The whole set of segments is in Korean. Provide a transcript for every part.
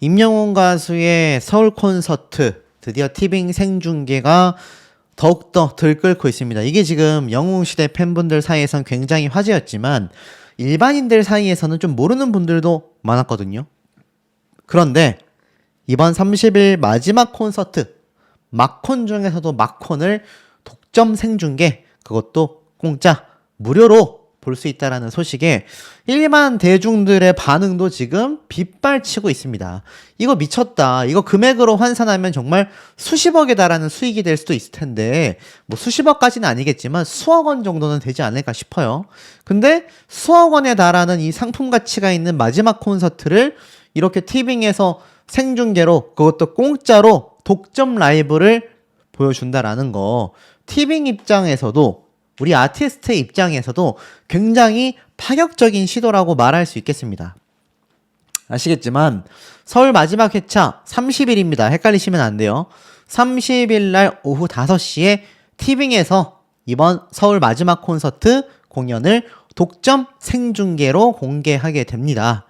임영웅 가수의 서울 콘서트 드디어 티빙 생중계가 더욱더 들끓고 있습니다. 이게 지금 영웅시대 팬분들 사이에선 굉장히 화제였지만 일반인들 사이에서는 좀 모르는 분들도 많았거든요. 그런데 이번 30일 마지막 콘서트 막콘 중에서도 막콘을 독점 생중계, 그것도 공짜 무료로 볼 수 있다라는 소식에 일반 대중들의 반응도 지금 빗발치고 있습니다. 이거 미쳤다. 이거 금액으로 환산하면 정말 수십억에 달하는 수익이 될 수도 있을 텐데 뭐 수십억까지는 아니겠지만 수억 원 정도는 되지 않을까 싶어요. 근데 수억 원에 달하는 이 상품 가치가 있는 마지막 콘서트를 이렇게 티빙에서 생중계로, 그것도 공짜로 독점 라이브를 보여준다라는 거, 티빙 입장에서도 우리 아티스트의 입장에서도 굉장히 파격적인 시도라고 말할 수 있겠습니다. 아시겠지만 서울 마지막 회차 30일입니다. 헷갈리시면 안 돼요. 30일 날 오후 5시에 티빙에서 이번 서울 마지막 콘서트 공연을 독점 생중계로 공개하게 됩니다.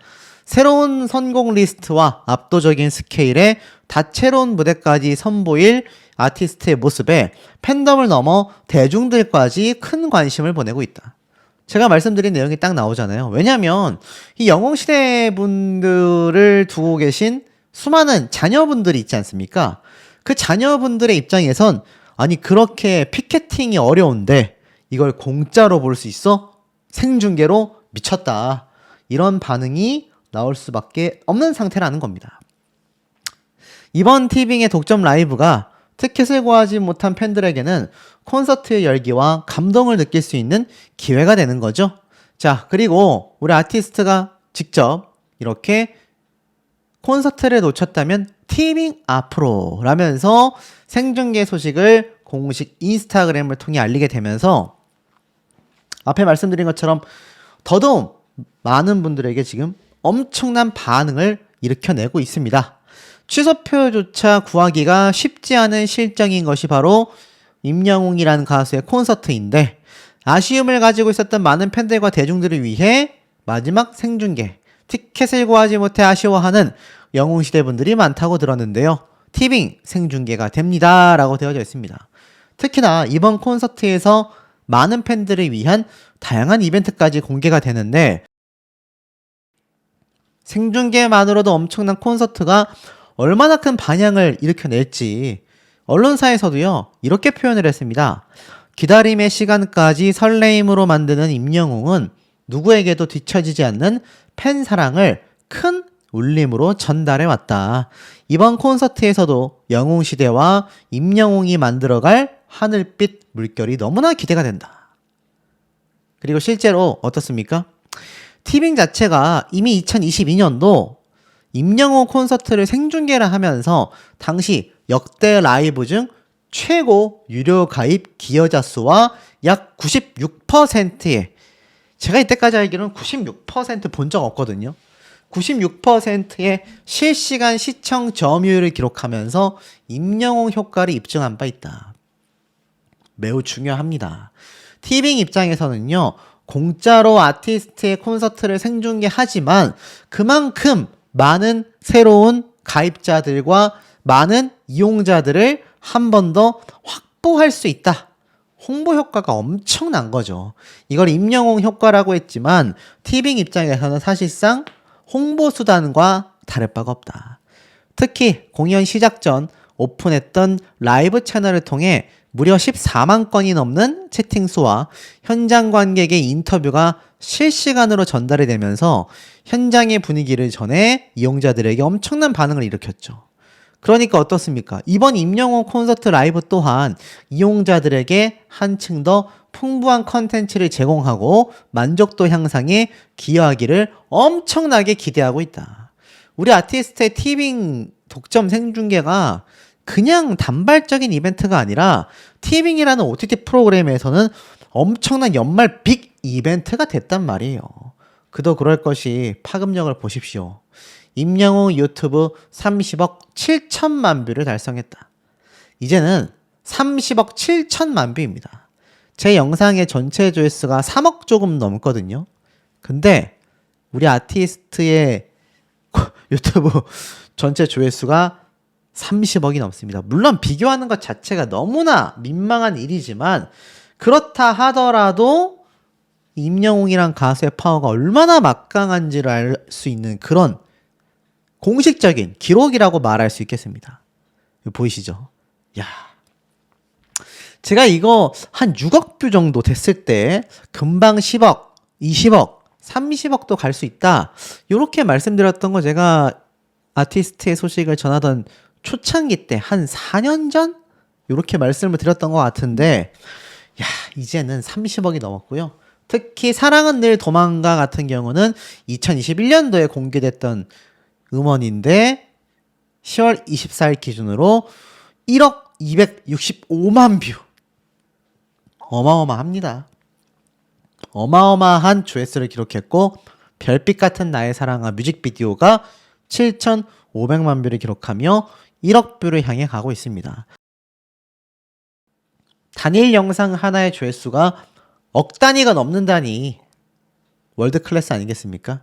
새로운 선곡 리스트와 압도적인 스케일의 다채로운 무대까지 선보일 아티스트의 모습에 팬덤을 넘어 대중들까지 큰 관심을 보내고 있다. 제가 말씀드린 내용이 딱 나오잖아요. 왜냐하면 이 영웅시대 분들을 두고 계신 수많은 자녀분들이 있지 않습니까? 그 자녀분들의 입장에선 아니 그렇게 피켓팅이 어려운데 이걸 공짜로 볼 수 있어? 생중계로? 미쳤다. 이런 반응이 나올 수밖에 없는 상태라는 겁니다. 이번 티빙의 독점 라이브가 티켓을 구하지 못한 팬들에게는 콘서트의 열기와 감동을 느낄 수 있는 기회가 되는 거죠. 자, 그리고 우리 아티스트가 직접 이렇게 콘서트를 놓쳤다면 티빙 앞으로 라면서 생중계 소식을 공식 인스타그램을 통해 알리게 되면서 앞에 말씀드린 것처럼 더더욱 많은 분들에게 지금 엄청난 반응을 일으켜내고 있습니다. 취소표조차 구하기가 쉽지 않은 실정인 것이 바로 임영웅이라는 가수의 콘서트인데, 아쉬움을 가지고 있었던 많은 팬들과 대중들을 위해 마지막 생중계, 티켓을 구하지 못해 아쉬워하는 영웅시대 분들이 많다고 들었는데요. 티빙 생중계가 됩니다 라고 되어져 있습니다. 특히나 이번 콘서트에서 많은 팬들을 위한 다양한 이벤트까지 공개가 되는데, 생중계만으로도 엄청난 콘서트가 얼마나 큰 반향을 일으켜낼지 언론사에서도요 이렇게 표현을 했습니다. 기다림의 시간까지 설레임으로 만드는 임영웅은 누구에게도 뒤처지지 않는 팬 사랑을 큰 울림으로 전달해왔다. 이번 콘서트에서도 영웅시대와 임영웅이 만들어갈 하늘빛 물결이 너무나 기대가 된다. 그리고 실제로 어떻습니까? 티빙 자체가 이미 2022년도 임영웅 콘서트를 생중계를 하면서 당시 역대 라이브 중 최고 유료 가입 기여자 수와 약 96%의, 제가 이때까지 알기로는 96% 본 적 없거든요. 96%의 실시간 시청 점유율을 기록하면서 임영웅 효과를 입증한 바 있다. 매우 중요합니다. 티빙 입장에서는요, 공짜로 아티스트의 콘서트를 생중계하지만 그만큼 많은 새로운 가입자들과 많은 이용자들을 한 번 더 확보할 수 있다. 홍보 효과가 엄청난 거죠. 이걸 임영웅 효과라고 했지만 티빙 입장에서는 사실상 홍보 수단과 다를 바가 없다. 특히 공연 시작 전 오픈했던 라이브 채널을 통해 무려 14만 건이 넘는 채팅수와 현장 관객의 인터뷰가 실시간으로 전달이 되면서 현장의 분위기를 전해 이용자들에게 엄청난 반응을 일으켰죠. 그러니까 어떻습니까? 이번 임영웅 콘서트 라이브 또한 이용자들에게 한층 더 풍부한 컨텐츠를 제공하고 만족도 향상에 기여하기를 엄청나게 기대하고 있다. 우리 아티스트의 티빙 독점 생중계가 그냥 단발적인 이벤트가 아니라 티빙이라는 OTT 프로그램에서는 엄청난 연말 빅 이벤트가 됐단 말이에요. 그도 그럴 것이 파급력을 보십시오. 임영웅 유튜브 30억 7천만 뷰를 달성했다. 이제는 30억 7천만 뷰입니다. 제 영상의 전체 조회수가 3억 조금 넘거든요. 근데 우리 아티스트의 유튜브 전체 조회수가 30억이 넘습니다. 물론 비교하는 것 자체가 너무나 민망한 일이지만 그렇다 하더라도 임영웅이란 가수의 파워가 얼마나 막강한지를 알 수 있는 그런 공식적인 기록이라고 말할 수 있겠습니다. 보이시죠? 야, 제가 이거 한 6억 뷰 정도 됐을 때 금방 10억, 20억, 30억도 갈 수 있다. 이렇게 말씀드렸던 거 제가 아티스트의 소식을 전하던 초창기 때 한 4년 전? 이렇게 말씀을 드렸던 것 같은데 야, 이제는 30억이 넘었고요. 특히 사랑은 늘 도망가 같은 경우는 2021년도에 공개됐던 음원인데 10월 24일 기준으로 1억 265만 뷰. 어마어마합니다. 어마어마한 조회수를 기록했고 별빛 같은 나의 사랑아 뮤직비디오가 7,500만 뷰를 기록하며 1억 뷰를 향해 가고 있습니다. 단일 영상 하나의 조회수가 억 단위가 넘는다니 월드 클래스 아니겠습니까?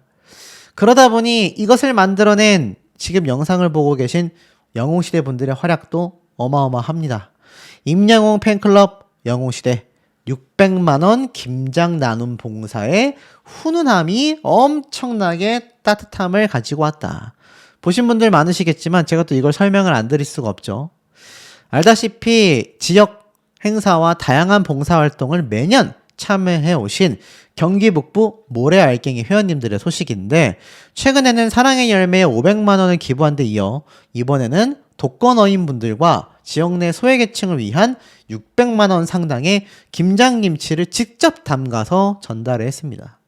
그러다 보니 이것을 만들어낸 지금 영상을 보고 계신 영웅시대 분들의 활약도 어마어마합니다. 임영웅 팬클럽 영웅시대 600만원 김장 나눔 봉사의 훈훈함이 엄청나게 따뜻함을 가지고 왔다. 보신 분들 많으시겠지만 제가 또 이걸 설명을 안 드릴 수가 없죠. 알다시피 지역 행사와 다양한 봉사활동을 매년 참여해 오신 경기 북부 모래알갱이 회원님들의 소식인데 최근에는 사랑의 열매에 500만 원을 기부한 데 이어 이번에는 독거노인분들과 지역 내 소외계층을 위한 600만 원 상당의 김장김치를 직접 담가서 전달을 했습니다.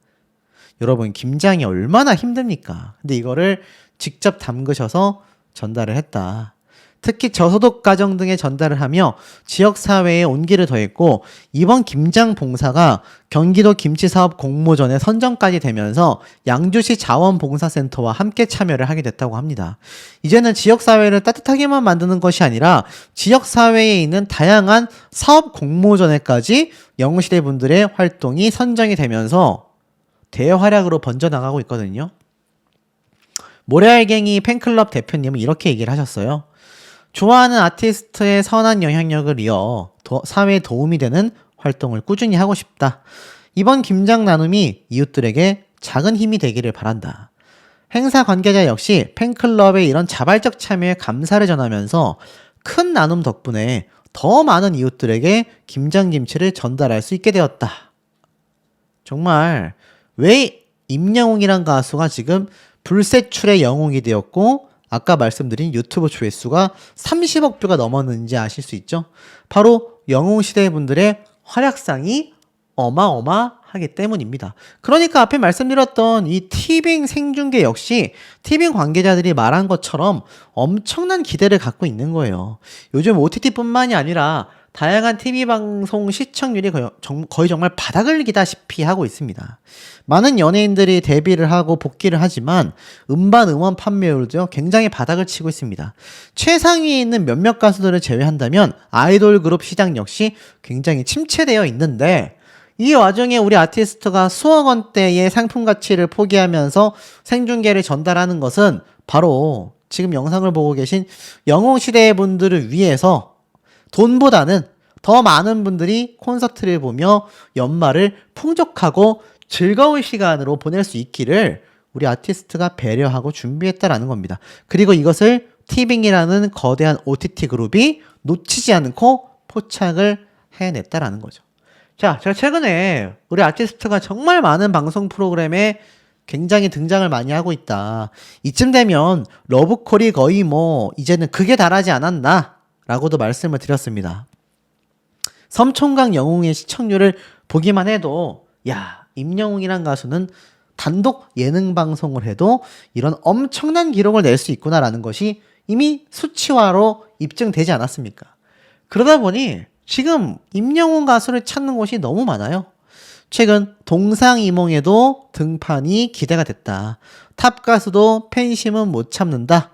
여러분 김장이 얼마나 힘듭니까? 근데 이거를 직접 담그셔서 전달을 했다. 특히 저소득 가정 등에 전달을 하며 지역사회에 온기를 더했고 이번 김장 봉사가 경기도 김치사업 공모전에 선정까지 되면서 양주시 자원봉사센터와 함께 참여를 하게 됐다고 합니다. 이제는 지역사회를 따뜻하게만 만드는 것이 아니라 지역사회에 있는 다양한 사업 공모전에까지 영웅시대 분들의 활동이 선정이 되면서 대활약으로 번져나가고 있거든요. 모래알갱이 팬클럽 대표님은 이렇게 얘기를 하셨어요. 좋아하는 아티스트의 선한 영향력을 이어 사회에 도움이 되는 활동을 꾸준히 하고 싶다. 이번 김장 나눔이 이웃들에게 작은 힘이 되기를 바란다. 행사 관계자 역시 팬클럽의 이런 자발적 참여에 감사를 전하면서 큰 나눔 덕분에 더 많은 이웃들에게 김장김치를 전달할 수 있게 되었다. 정말 왜 임영웅이란 가수가 지금 불세출의 영웅이 되었고 아까 말씀드린 유튜브 조회수가 30억 뷰가 넘었는지 아실 수 있죠? 바로 영웅시대 분들의 활약상이 어마어마하기 때문입니다. 그러니까 앞에 말씀드렸던 이 티빙 생중계 역시 티빙 관계자들이 말한 것처럼 엄청난 기대를 갖고 있는 거예요. 요즘 OTT뿐만이 아니라 다양한 TV 방송 시청률이 거의 정말 바닥을 기다시피 하고 있습니다. 많은 연예인들이 데뷔를 하고 복귀를 하지만 음반 음원 판매율도 굉장히 바닥을 치고 있습니다. 최상위에 있는 몇몇 가수들을 제외한다면 아이돌 그룹 시장 역시 굉장히 침체되어 있는데 이 와중에 우리 아티스트가 수억 원대의 상품 가치를 포기하면서 생중계를 전달하는 것은 바로 지금 영상을 보고 계신 영웅시대 분들을 위해서 돈보다는 더 많은 분들이 콘서트를 보며 연말을 풍족하고 즐거운 시간으로 보낼 수 있기를 우리 아티스트가 배려하고 준비했다라는 겁니다. 그리고 이것을 티빙이라는 거대한 OTT 그룹이 놓치지 않고 포착을 해냈다라는 거죠. 자, 제가 최근에 우리 아티스트가 정말 많은 방송 프로그램에 굉장히 등장을 많이 하고 있다. 이쯤 되면 러브콜이 거의 이제는 극에 달하지 않았나? 라고도 말씀을 드렸습니다. 섬총각 영웅의 시청률을 보기만 해도 야, 임영웅이란 가수는 단독 예능 방송을 해도 이런 엄청난 기록을 낼 수 있구나라는 것이 이미 수치화로 입증되지 않았습니까? 그러다 보니 지금 임영웅 가수를 찾는 곳이 너무 많아요. 최근 동상이몽에도 등판이 기대가 됐다. 탑 가수도 팬심은 못 참는다.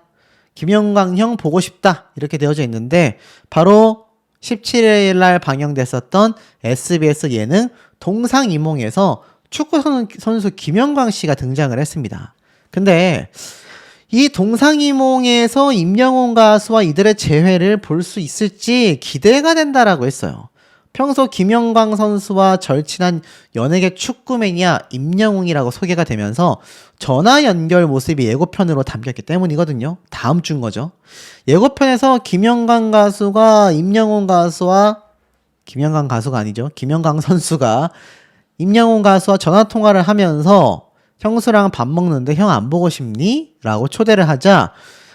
김영광 형 보고 싶다. 이렇게 되어져 있는데 바로 17일 날 방영됐었던 SBS 예능 동상이몽에서 축구 선수 김영광 씨가 등장을 했습니다. 근데 이 동상이몽에서 임영웅 가수와 이들의 재회를 볼 수 있을지 기대가 된다라고 했어요. 평소 김영광 선수와 절친한 연예계 축구 매니아 임영웅이라고 소개가 되면서 전화 연결 모습이 예고편으로 담겼기 때문이거든요. 다음 주인 거죠. 예고편에서 김영광 가수가 임영웅 가수와 김영광 가수가 아니죠. 김영광 선수가 임영웅 가수와 전화 통화를 하면서 형수랑 밥 먹는데 형 안 보고 싶니? 라고 초대를 하자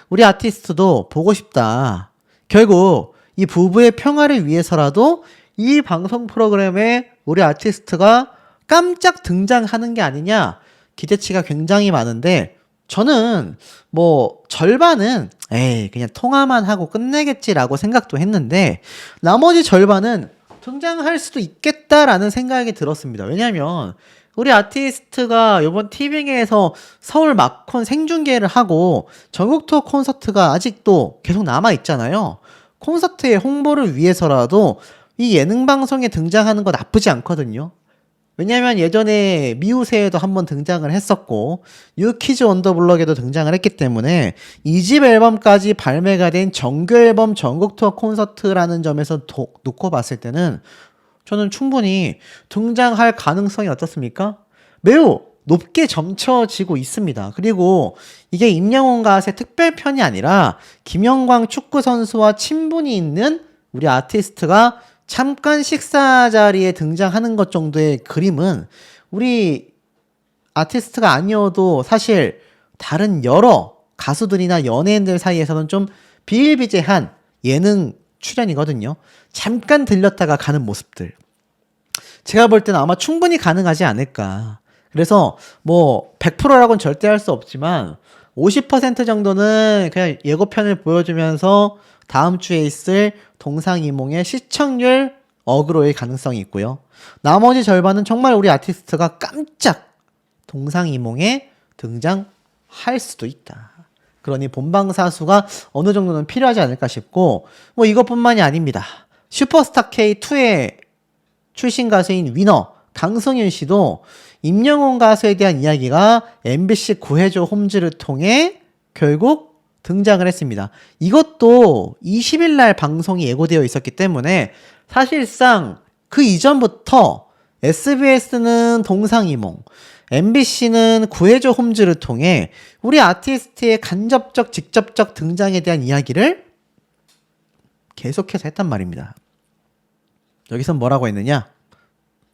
우리 아티스트도 보고 싶다. 결국 이 부부의 평화를 위해서라도 이 방송 프로그램에 우리 아티스트가 깜짝 등장하는 게 아니냐 기대치가 굉장히 많은데 저는 뭐 절반은 에이 그냥 통화만 하고 끝내겠지라고 생각도 했는데 나머지 절반은 등장할 수도 있겠다라는 생각이 들었습니다. 왜냐면 우리 아티스트가 이번 티빙에서 서울 마콘 생중계를 하고 전국 투어 콘서트가 아직도 계속 남아있잖아요. 콘서트의 홍보를 위해서라도 이 예능 방송에 등장하는 거 나쁘지 않거든요. 왜냐면 예전에 미우새에도 한번 등장을 했었고 뉴키즈 원더블럭에도 등장을 했기 때문에 2집 앨범까지 발매가 된 정규 앨범 전국 투어 콘서트라는 점에서 놓고 봤을 때는 저는 충분히 등장할 가능성이 어떻습니까? 매우 높게 점쳐지고 있습니다. 그리고 이게 임영웅 가수의 특별편이 아니라 김영광 축구 선수와 친분이 있는 우리 아티스트가 잠깐 식사 자리에 등장하는 것 정도의 그림은 우리 아티스트가 아니어도 사실 다른 여러 가수들이나 연예인들 사이에서는 좀 비일비재한 예능 출연이거든요. 잠깐 들렸다가 가는 모습들. 제가 볼 때는 아마 충분히 가능하지 않을까. 그래서 뭐 100%라고는 절대 할 수 없지만 50% 정도는 그냥 예고편을 보여주면서 다음 주에 있을 동상이몽의 시청률 어그로일 가능성이 있고요. 나머지 절반은 정말 우리 아티스트가 깜짝 동상이몽에 등장할 수도 있다. 그러니 본방사수가 어느 정도는 필요하지 않을까 싶고 뭐 이것뿐만이 아닙니다. 슈퍼스타 K2의 출신 가수인 위너 강성윤 씨도 임영웅 가수에 대한 이야기가 MBC 구해줘 홈즈를 통해 결국 등장을 했습니다. 이것도 20일 날 방송이 예고되어 있었기 때문에 사실상 그 이전부터 SBS는 동상이몽, MBC는 구해줘 홈즈를 통해 우리 아티스트의 간접적, 직접적 등장에 대한 이야기를 계속해서 했단 말입니다. 여기선 뭐라고 했느냐?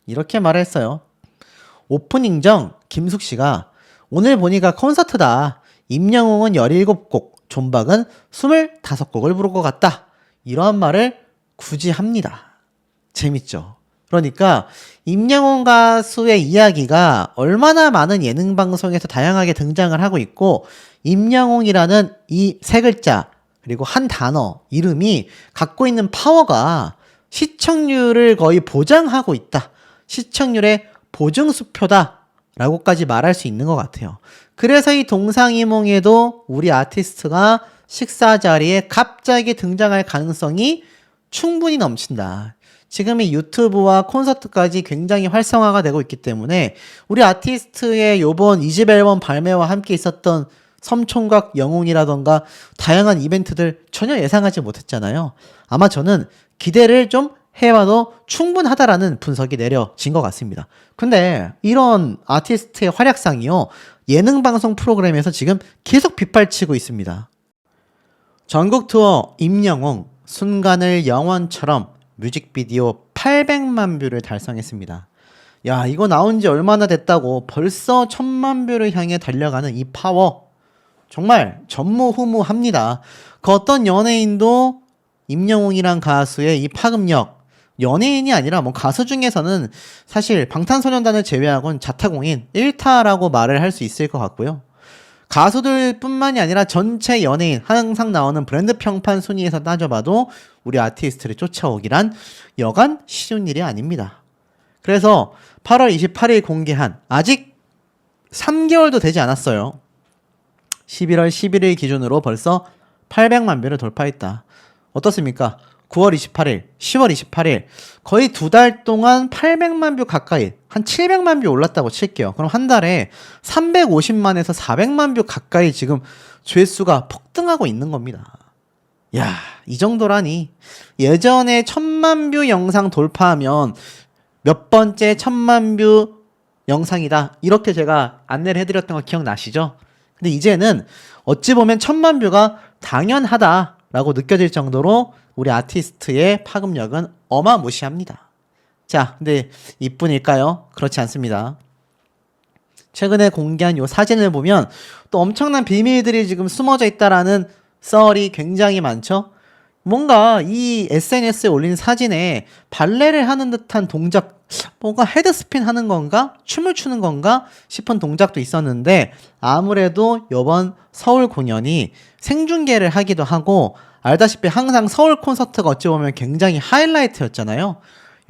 이렇게 말했어요. 오프닝 정 김숙 씨가 오늘 보니까 콘서트다. 임영웅은 17곡, 존박은 25곡을 부를 것 같다. 이러한 말을 굳이 합니다. 재밌죠? 그러니까 임영웅 가수의 이야기가 얼마나 많은 예능 방송에서 다양하게 등장을 하고 있고 임영웅이라는 이 세 글자 그리고 한 단어 이름이 갖고 있는 파워가 시청률을 거의 보장하고 있다. 시청률의 보증수표다 라고까지 말할 수 있는 것 같아요. 그래서 이 동상이몽에도 우리 아티스트가 식사 자리에 갑자기 등장할 가능성이 충분히 넘친다. 지금 이 유튜브와 콘서트까지 굉장히 활성화가 되고 있기 때문에 우리 아티스트의 요번 2집 앨범 발매와 함께 있었던 섬총각 영웅이라던가 다양한 이벤트들 전혀 예상하지 못했잖아요. 아마 저는 기대를 좀 해봐도 충분하다라는 분석이 내려진 것 같습니다. 근데 이런 아티스트의 활약상이요. 예능 방송 프로그램에서 지금 계속 빗발치고 있습니다. 전국 투어 임영웅 순간을 영원처럼 뮤직비디오 800만 뷰를 달성했습니다. 야, 이거 나온 지 얼마나 됐다고 벌써 1000만 뷰를 향해 달려가는 이 파워 정말 전무후무합니다. 그 어떤 연예인도 임영웅이란 가수의 이 파급력 연예인이 아니라 뭐 가수 중에서는 사실 방탄소년단을 제외하고는 자타공인 1타라고 말을 할 수 있을 것 같고요. 가수들 뿐만이 아니라 전체 연예인 항상 나오는 브랜드 평판 순위에서 따져봐도 우리 아티스트를 쫓아오기란 여간 쉬운 일이 아닙니다. 그래서 8월 28일 공개한 아직 3개월도 되지 않았어요. 11월 11일 기준으로 벌써 800만 뷰를 돌파했다. 어떻습니까? 9월 28일, 10월 28일 거의 2달 동안 800만 뷰 가까이 한 700만 뷰 올랐다고 칠게요. 그럼 한 달에 350만에서 400만 뷰 가까이 지금 조회수가 폭등하고 있는 겁니다. 야, 이 정도라니. 예전에 1000만 뷰 영상 돌파하면 몇 번째 1000만 뷰 영상이다, 이렇게 제가 안내를 해드렸던 거 기억나시죠? 근데 이제는 어찌 보면 1000만 뷰가 당연하다라고 느껴질 정도로 우리 아티스트의 파급력은 어마무시합니다. 자, 근데 이뿐일까요? 그렇지 않습니다. 최근에 공개한 요 사진을 보면 또 엄청난 비밀들이 지금 숨어져 있다라는 썰이 굉장히 많죠. 뭔가 이 SNS에 올린 사진에 발레를 하는 듯한 동작, 뭔가 헤드스핀 하는 건가? 춤을 추는 건가? 싶은 동작도 있었는데, 아무래도 이번 서울 공연이 생중계를 하기도 하고, 알다시피 항상 서울 콘서트가 어찌 보면 굉장히 하이라이트였잖아요.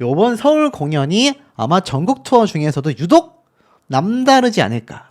이번 서울 공연이 아마 전국 투어 중에서도 유독 남다르지 않을까,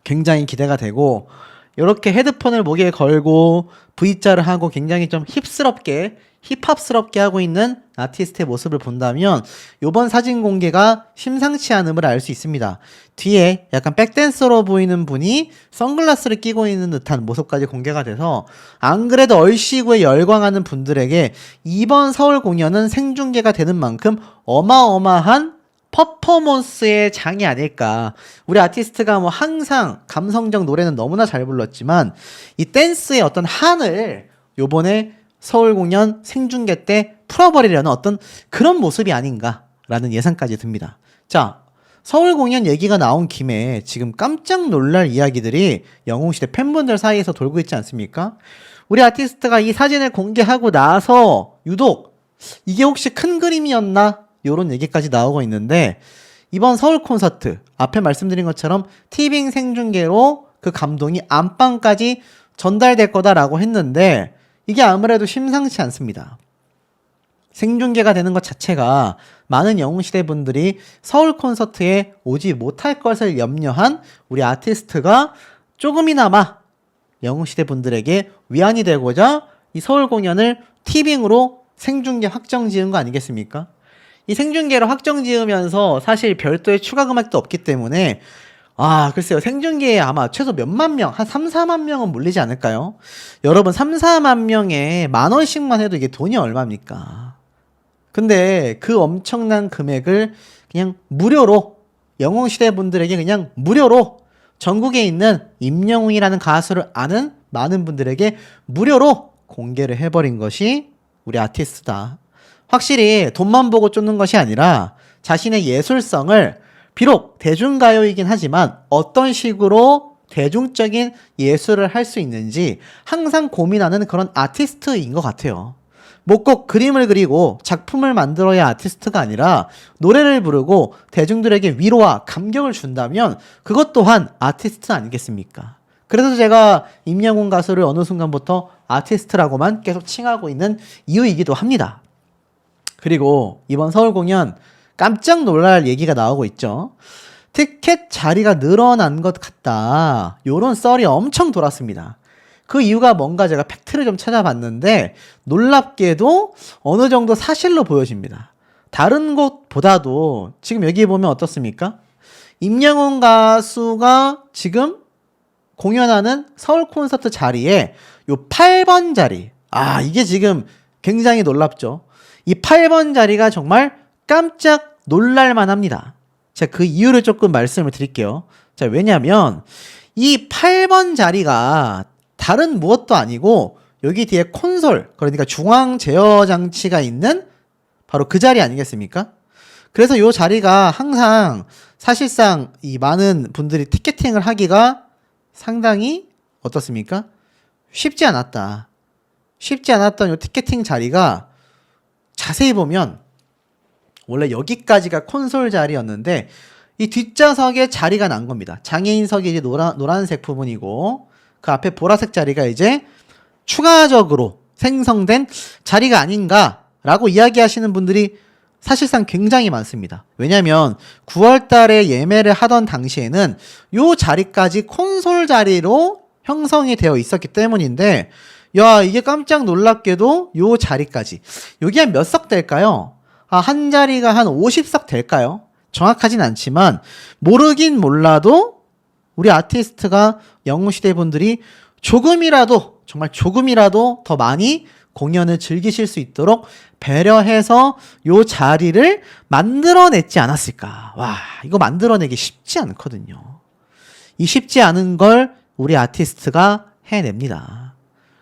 굉장히 기대가 되고, 이렇게 헤드폰을 목에 걸고 V자를 하고 굉장히 좀 힙스럽게, 힙합스럽게 하고 있는 아티스트의 모습을 본다면 이번 사진 공개가 심상치 않음을 알 수 있습니다. 뒤에 약간 백댄서로 보이는 분이 선글라스를 끼고 있는 듯한 모습까지 공개가 돼서, 안 그래도 얼씨구에 열광하는 분들에게 이번 서울 공연은 생중계가 되는 만큼 어마어마한 퍼포먼스의 장이 아닐까. 우리 아티스트가 뭐 항상 감성적 노래는 너무나 잘 불렀지만 이 댄스의 어떤 한을 요번에 서울 공연 생중계 때 풀어버리려는 어떤 그런 모습이 아닌가라는 예상까지 듭니다. 자, 서울 공연 얘기가 나온 김에 지금 깜짝 놀랄 이야기들이 영웅시대 팬분들 사이에서 돌고 있지 않습니까? 우리 아티스트가 이 사진을 공개하고 나서 유독 이게 혹시 큰 그림이었나? 요런 얘기까지 나오고 있는데, 이번 서울 콘서트 앞에 말씀드린 것처럼 티빙 생중계로 그 감동이 안방까지 전달될 거다라고 했는데 이게 아무래도 심상치 않습니다. 생중계가 되는 것 자체가 많은 영웅시대 분들이 서울 콘서트에 오지 못할 것을 염려한 우리 아티스트가 조금이나마 영웅시대 분들에게 위안이 되고자 이 서울 공연을 티빙으로 생중계 확정 지은 거 아니겠습니까? 이 생중계로 확정 지으면서 사실 별도의 추가 금액도 없기 때문에, 글쎄요, 생중계에 아마 최소 몇만 명, 한 3, 4만 명은 몰리지 않을까요? 여러분, 3, 4만 명에 10,000원씩만 해도 이게 돈이 얼마입니까? 근데 그 엄청난 금액을 그냥 무료로, 영웅시대 분들에게 그냥 무료로, 전국에 있는 임영웅이라는 가수를 아는 많은 분들에게 무료로 공개를 해버린 것이 우리 아티스트다. 확실히 돈만 보고 쫓는 것이 아니라 자신의 예술성을, 비록 대중가요이긴 하지만 어떤 식으로 대중적인 예술을 할 수 있는지 항상 고민하는 그런 아티스트인 것 같아요. 뭐 꼭 그림을 그리고 작품을 만들어야 아티스트가 아니라 노래를 부르고 대중들에게 위로와 감격을 준다면 그것 또한 아티스트 아니겠습니까? 그래서 제가 임영웅 가수를 어느 순간부터 아티스트라고만 계속 칭하고 있는 이유이기도 합니다. 그리고 이번 서울 공연 깜짝 놀랄 얘기가 나오고 있죠. 티켓 자리가 늘어난 것 같다, 요런 썰이 엄청 돌았습니다. 그 이유가 뭔가 제가 팩트를 좀 찾아봤는데 놀랍게도 어느 정도 사실로 보여집니다. 다른 곳보다도 지금 여기 보면 어떻습니까? 임영웅 가수가 지금 공연하는 서울 콘서트 자리에 요 8번 자리, 이게 지금 굉장히 놀랍죠. 이 8번 자리가 정말 깜짝 놀랄만 합니다. 제가 그 이유를 조금 말씀을 드릴게요. 자, 왜냐면 이 8번 자리가 다른 무엇도 아니고 여기 뒤에 콘솔, 그러니까 중앙 제어 장치가 있는 바로 그 자리 아니겠습니까? 그래서 이 자리가 항상 사실상 이 많은 분들이 티켓팅을 하기가 상당히 어떻습니까? 쉽지 않았던 이 티켓팅 자리가 자세히 보면 원래 여기까지가 콘솔 자리였는데 이 뒷좌석에 자리가 난 겁니다. 장애인석이 이제 노란색 부분이고 그 앞에 보라색 자리가 이제 추가적으로 생성된 자리가 아닌가라고 이야기하시는 분들이 사실상 굉장히 많습니다. 왜냐면 9월 달에 예매를 하던 당시에는 요 자리까지 콘솔 자리로 형성이 되어 있었기 때문인데, 야, 이게 깜짝 놀랍게도 요 자리까지. 여기 한 몇 석 될까요? 한 자리가 한 50석 될까요? 정확하진 않지만 모르긴 몰라도 우리 아티스트가 영웅시대 분들이 조금이라도, 정말 조금이라도 더 많이 공연을 즐기실 수 있도록 배려해서 요 자리를 만들어냈지 않았을까. 와, 이거 만들어내기 쉽지 않거든요. 이 쉽지 않은 걸 우리 아티스트가 해냅니다.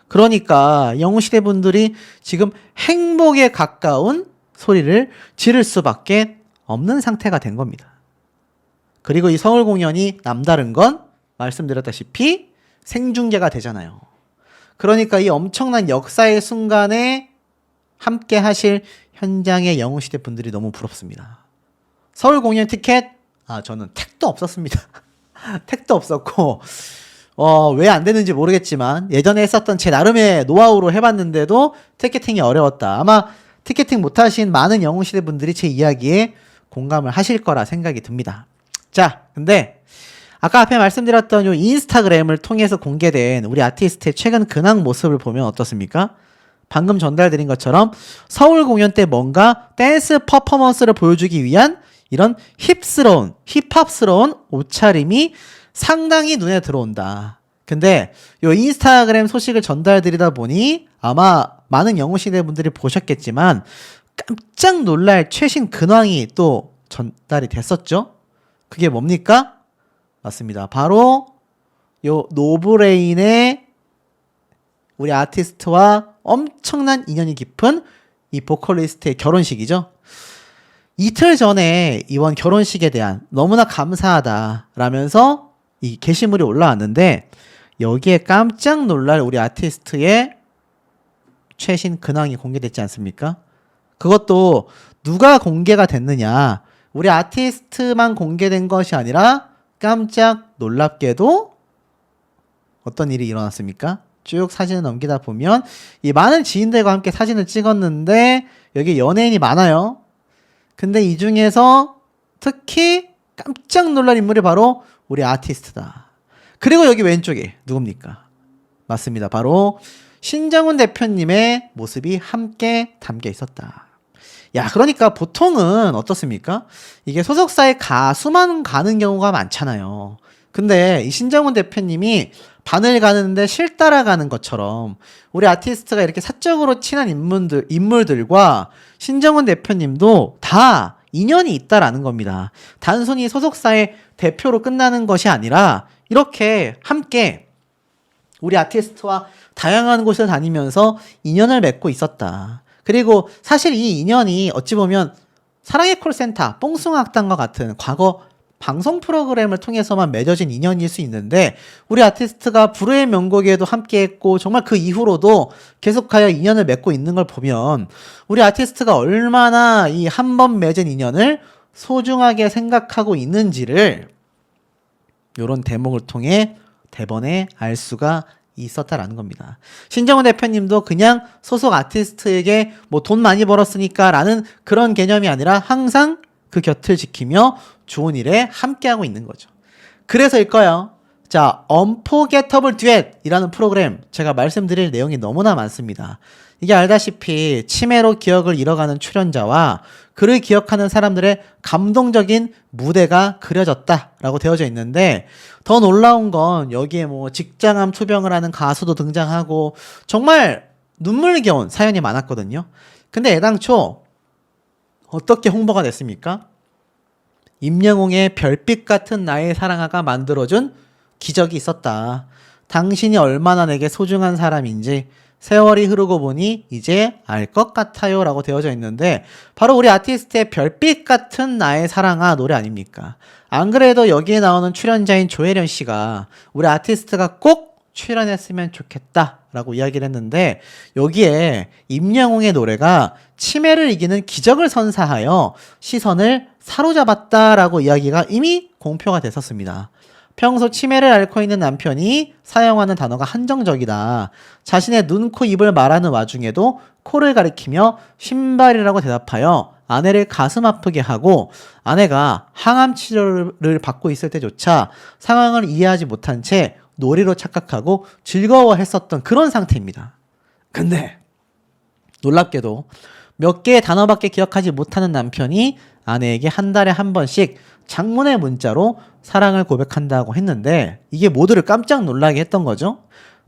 그러니까 영웅시대 분들이 지금 행복에 가까운 소리를 지를 수밖에 없는 상태가 된 겁니다. 그리고 이 서울 공연이 남다른 건 말씀드렸다시피 생중계가 되잖아요. 그러니까 이 엄청난 역사의 순간에 함께 하실 현장의 영웅시대 분들이 너무 부럽습니다. 서울 공연 티켓, 저는 택도 없었습니다. 택도 없었고, 왜 안 되는지 모르겠지만 예전에 했었던 제 나름의 노하우로 해봤는데도 티켓팅이 어려웠다. 아마 티켓팅 못하신 많은 영웅시대 분들이 제 이야기에 공감을 하실 거라 생각이 듭니다. 자, 근데 아까 앞에 말씀드렸던 요 인스타그램을 통해서 공개된 우리 아티스트의 최근 근황 모습을 보면 어떻습니까? 방금 전달드린 것처럼 서울 공연 때 뭔가 댄스 퍼포먼스를 보여주기 위한 이런 힙합스러운 옷차림이 상당히 눈에 들어온다. 근데 요 인스타그램 소식을 전달드리다 보니 아마 많은 영웅시대 분들이 보셨겠지만 깜짝 놀랄 최신 근황이 또 전달이 됐었죠. 그게 뭡니까? 맞습니다. 바로 요 노브레인의 우리 아티스트와 엄청난 인연이 깊은 이 보컬리스트의 결혼식이죠. 이틀 전에 이번 결혼식에 대한 너무나 감사하다라면서 이 게시물이 올라왔는데 여기에 깜짝 놀랄 우리 아티스트의 최신 근황이 공개됐지 않습니까? 그것도 누가 공개가 됐느냐? 우리 아티스트만 공개된 것이 아니라 깜짝 놀랍게도 어떤 일이 일어났습니까? 쭉 사진을 넘기다 보면 이 많은 지인들과 함께 사진을 찍었는데 여기 연예인이 많아요. 근데 이 중에서 특히 깜짝 놀랄 인물이 바로 우리 아티스트다. 그리고 여기 왼쪽에 누굽니까? 맞습니다. 바로 신정훈 대표님의 모습이 함께 담겨 있었다. 야, 그러니까 보통은 어떻습니까? 이게 소속사의 가수만 가는 경우가 많잖아요. 근데 이 신정훈 대표님이 반을 가는데 실 따라가는 것처럼 우리 아티스트가 이렇게 사적으로 친한 인물들과 신정훈 대표님도 다 인연이 있다라는 겁니다. 단순히 소속사의 대표로 끝나는 것이 아니라 이렇게 함께 우리 아티스트와 다양한 곳을 다니면서 인연을 맺고 있었다. 그리고 사실 이 인연이 어찌 보면 사랑의 콜센터, 뽕숭아학당과 같은 과거 방송 프로그램을 통해서만 맺어진 인연일 수 있는데 우리 아티스트가 불후의 명곡에도 함께했고 정말 그 이후로도 계속하여 인연을 맺고 있는 걸 보면 우리 아티스트가 얼마나 이 한 번 맺은 인연을 소중하게 생각하고 있는지를 이런 대목을 통해 대번에 알 수가 있었다라는 겁니다. 신정훈 대표님도 그냥 소속 아티스트에게 뭐 돈 많이 벌었으니까 라는 그런 개념이 아니라 항상 그 곁을 지키며 좋은 일에 함께하고 있는 거죠. 그래서일까요? 자, Unforgettable Duet이라는 프로그램 제가 말씀드릴 내용이 너무나 많습니다. 이게 알다시피 치매로 기억을 잃어가는 출연자와 그를 기억하는 사람들의 감동적인 무대가 그려졌다라고 되어져 있는데 더 놀라운 건 여기에 뭐 직장암 투병을 하는 가수도 등장하고 정말 눈물겨운 사연이 많았거든요. 근데 애당초 어떻게 홍보가 됐습니까? 임영웅의 별빛 같은 나의 사랑아가 만들어준 기적이 있었다. 당신이 얼마나 내게 소중한 사람인지 세월이 흐르고 보니 이제 알 것 같아요 라고 되어져 있는데 바로 우리 아티스트의 별빛 같은 나의 사랑아 노래 아닙니까? 안 그래도 여기에 나오는 출연자인 조혜련 씨가 우리 아티스트가 꼭 출연했으면 좋겠다 라고 이야기를 했는데 여기에 임영웅의 노래가 치매를 이기는 기적을 선사하여 시선을 사로잡았다라고 이야기가 이미 공표가 됐었습니다. 평소 치매를 앓고 있는 남편이 사용하는 단어가 한정적이다. 자신의 눈, 코, 입을 말하는 와중에도 코를 가리키며 신발이라고 대답하여 아내를 가슴 아프게 하고 아내가 항암 치료를 받고 있을 때조차 상황을 이해하지 못한 채 놀이로 착각하고 즐거워했었던 그런 상태입니다. 근데 놀랍게도 몇 개의 단어밖에 기억하지 못하는 남편이 아내에게 한 달에 한 번씩 장문의 문자로 사랑을 고백한다고 했는데 이게 모두를 깜짝 놀라게 했던 거죠.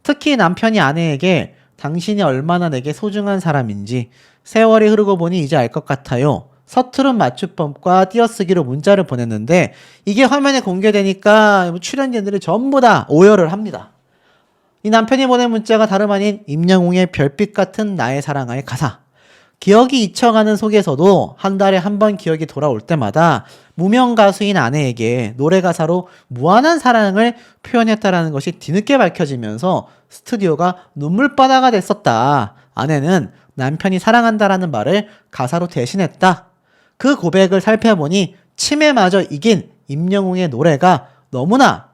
특히 남편이 아내에게 당신이 얼마나 내게 소중한 사람인지 세월이 흐르고 보니 이제 알 것 같아요. 서투른 맞춤법과 띄어쓰기로 문자를 보냈는데 이게 화면에 공개되니까 출연진들이 전부 다 오열을 합니다. 이 남편이 보낸 문자가 다름 아닌 임영웅의 별빛 같은 나의 사랑아의 가사. 기억이 잊혀가는 속에서도 한 달에 한 번 기억이 돌아올 때마다 무명 가수인 아내에게 노래 가사로 무한한 사랑을 표현했다라는 것이 뒤늦게 밝혀지면서 스튜디오가 눈물바다가 됐었다. 아내는 남편이 사랑한다라는 말을 가사로 대신했다. 그 고백을 살펴보니 치매마저 이긴 임영웅의 노래가 너무나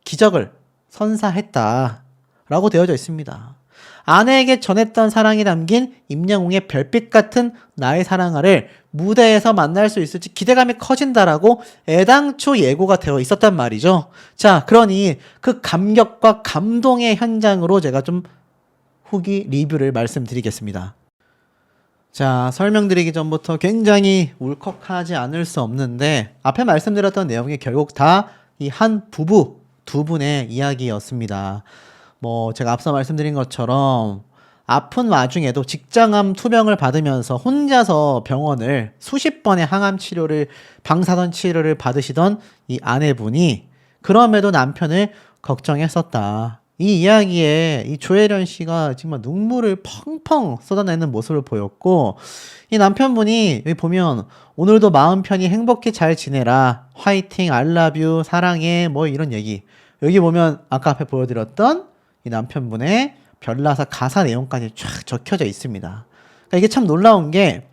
기적을 선사했다. 라고 되어져 있습니다. 아내에게 전했던 사랑이 담긴 임영웅의 별빛 같은 나의 사랑아를 무대에서 만날 수 있을지 기대감이 커진다라고 애당초 예고가 되어 있었단 말이죠. 자, 그러니 그 감격과 감동의 현장으로 제가 좀 후기 리뷰를 말씀드리겠습니다. 자, 설명드리기 전부터 굉장히 울컥하지 않을 수 없는데 앞에 말씀드렸던 내용이 결국 다 이 한 부부 두 분의 이야기였습니다. 제가 앞서 말씀드린 것처럼 아픈 와중에도 직장암 투병을 받으면서 혼자서 병원을 수십 번의 항암 치료를, 방사선 치료를 받으시던 이 아내분이 그럼에도 남편을 걱정했었다. 이 이야기에 이 조혜련 씨가 정말 눈물을 펑펑 쏟아내는 모습을 보였고, 이 남편분이 여기 보면 오늘도 마음 편히 행복히 잘 지내라, 화이팅, I love you, 사랑해, 이런 얘기. 여기 보면 아까 앞에 보여드렸던 이 남편분의 별나사 가사 내용까지 쫙 적혀져 있습니다. 그러니까 이게 참 놀라운 게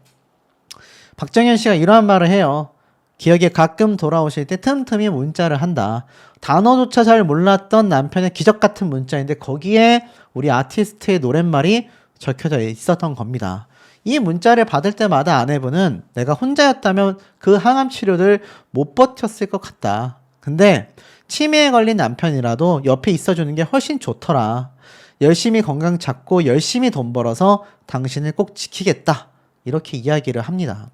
박정현 씨가 이러한 말을 해요. 기억에 가끔 돌아오실 때 틈틈이 문자를 한다. 단어조차 잘 몰랐던 남편의 기적 같은 문자인데 거기에 우리 아티스트의 노랫말이 적혀져 있었던 겁니다. 이 문자를 받을 때마다 아내분은 내가 혼자였다면 그 항암 치료를 못 버텼을 것 같다. 근데 치매에 걸린 남편이라도 옆에 있어주는 게 훨씬 좋더라. 열심히 건강 찾고 열심히 돈 벌어서 당신을 꼭 지키겠다. 이렇게 이야기를 합니다.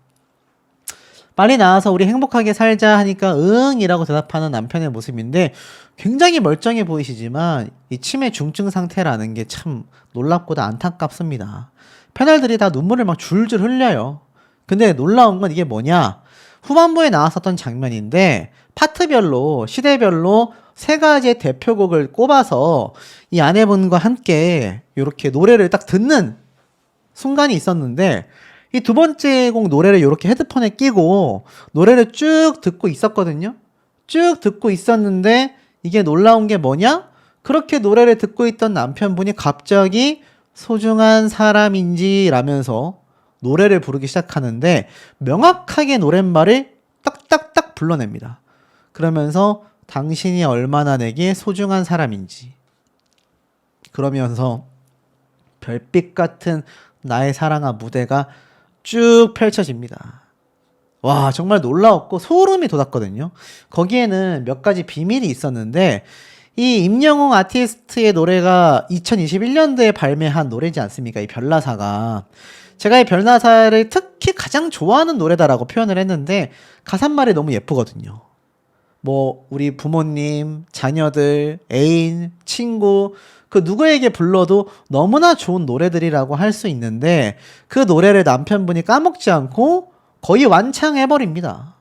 빨리 나와서 우리 행복하게 살자 하니까 응이라고 대답하는 남편의 모습인데 굉장히 멀쩡해 보이시지만 이 치매 중증 상태라는 게 참 놀랍고도 안타깝습니다. 패널들이 다 눈물을 막 줄줄 흘려요. 근데 놀라운 건 이게 뭐냐? 후반부에 나왔었던 장면인데 파트별로, 시대별로 세 가지의 대표곡을 꼽아서 이 아내분과 함께 이렇게 노래를 딱 듣는 순간이 있었는데 이 두 번째 곡 노래를 이렇게 헤드폰에 끼고 노래를 쭉 듣고 있었거든요. 쭉 듣고 있었는데 이게 놀라운 게 뭐냐? 그렇게 노래를 듣고 있던 남편분이 갑자기 소중한 사람인지 라면서 노래를 부르기 시작하는데 명확하게 노랫말을 딱딱딱 불러냅니다. 그러면서 당신이 얼마나 내게 소중한 사람인지, 그러면서 별빛 같은 나의 사랑아 무대가 쭉 펼쳐집니다. 와, 정말 놀라웠고 소름이 돋았거든요. 거기에는 몇 가지 비밀이 있었는데 이 임영웅 아티스트의 노래가 2021년도에 발매한 노래지 않습니까? 이 별나사가. 제가 이 별나사를 특히 가장 좋아하는 노래다라고 표현을 했는데 가사말이 너무 예쁘거든요. 우리 부모님, 자녀들, 애인, 친구, 그 누구에게 불러도 너무나 좋은 노래들이라고 할 수 있는데 그 노래를 남편분이 까먹지 않고 거의 완창해버립니다.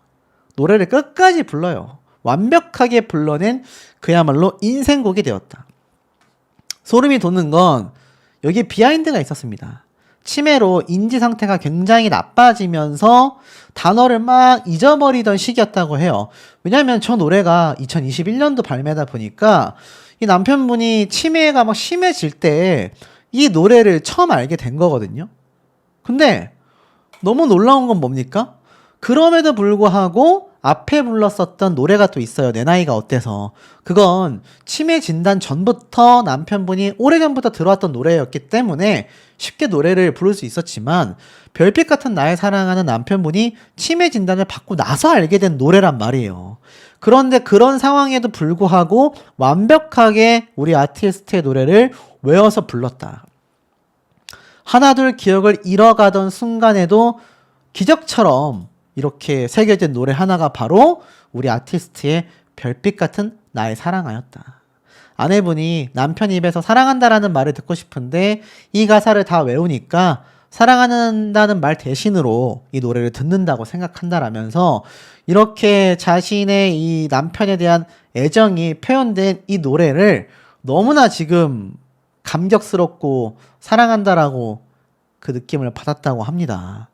노래를 끝까지 불러요. 완벽하게 불러낸 그야말로 인생곡이 되었다. 소름이 돋는 건 여기에 비하인드가 있었습니다. 치매로 인지 상태가 굉장히 나빠지면서 단어를 막 잊어버리던 시기였다고 해요. 왜냐하면 저 노래가 2021년도 발매다 보니까 이 남편분이 치매가 막 심해질 때 이 노래를 처음 알게 된 거거든요. 근데 너무 놀라운 건 뭡니까? 그럼에도 불구하고 앞에 불렀었던 노래가 또 있어요. 내 나이가 어때서. 그건 치매 진단 전부터 남편분이 오래전부터 들어왔던 노래였기 때문에 쉽게 노래를 부를 수 있었지만 별빛 같은 나의 사랑하는 남편분이 치매 진단을 받고 나서 알게 된 노래란 말이에요. 그런데 그런 상황에도 불구하고 완벽하게 우리 아티스트의 노래를 외워서 불렀다. 하나둘 기억을 잃어가던 순간에도 기적처럼 이렇게 새겨진 노래 하나가 바로 우리 아티스트의 별빛 같은 나의 사랑하였다. 아내분이 남편 입에서 사랑한다라는 말을 듣고 싶은데 이 가사를 다 외우니까 사랑한다는 말 대신으로 이 노래를 듣는다고 생각한다라면서 이렇게 자신의 이 남편에 대한 애정이 표현된 이 노래를 너무나 지금 감격스럽고 사랑한다라고 그 느낌을 받았다고 합니다.